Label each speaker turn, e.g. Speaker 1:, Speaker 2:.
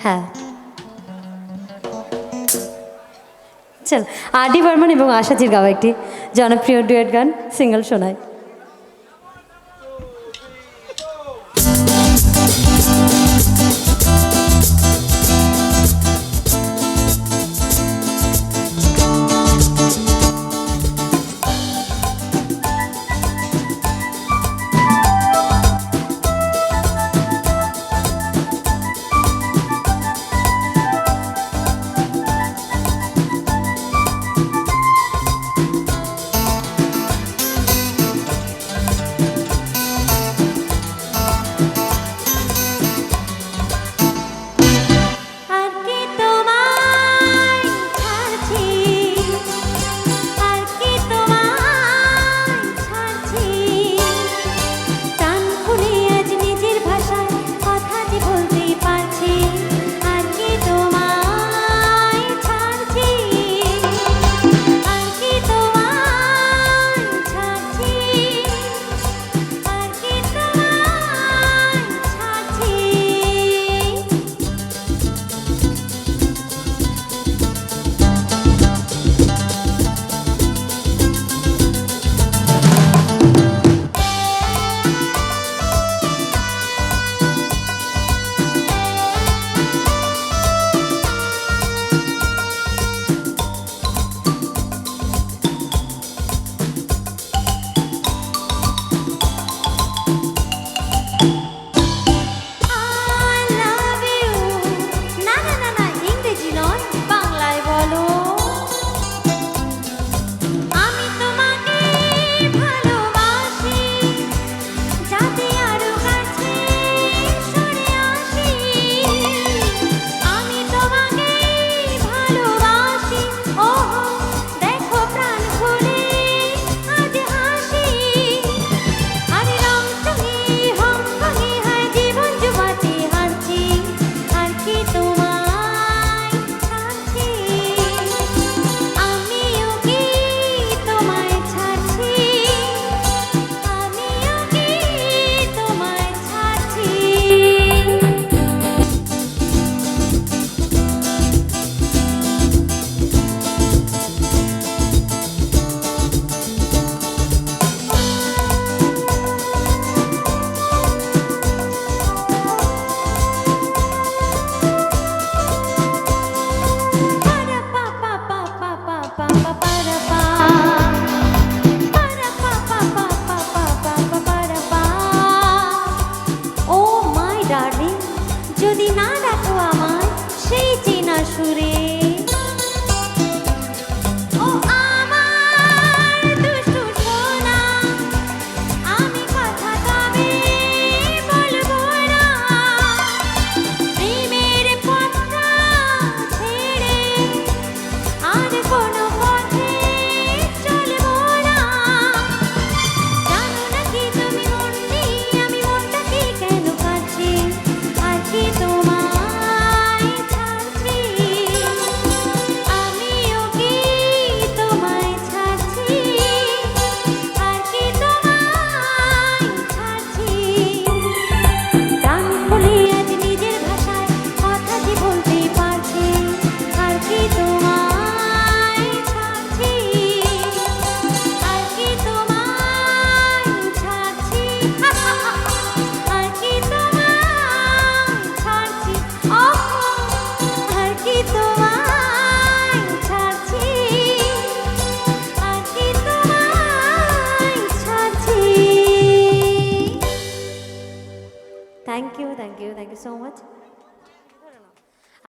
Speaker 1: হ্যাঁ, চল আর.ডি বর্মন এবং আশাজির গাওয়া একটি জনপ্রিয় ডুয়েট গান সিঙ্গেল শোনায়।
Speaker 2: যদি না ডাকো আমায় সেই চেনা সুরে, ও আমার দুষ্টু সোনা, আমি কথা তবে বলবো না। প্রেমের পথটা ছেড়ে আর কোনো পথে চলবো না। জানো নাকি তুমি মন নেই, আমি মনটাকে কেন কাছে, আর কি তোমায় ছাড়ছি, আমিও কি তোমায় ছাড়ছি, আর কি তোমায় ছাড়ছি। প্রাণ খুলে আজ নিজের ভাষায় কথা যে বলতে পারছি, আর কি তোমায় ছাড়ছি, আর কি তোমায় ছাড়ছি, আর কি তোমায় ছাড়ছি, আর কি তোমায় ছাড়ছি, আর কি তোমায় ছাড়ছি।
Speaker 1: Thank you so much.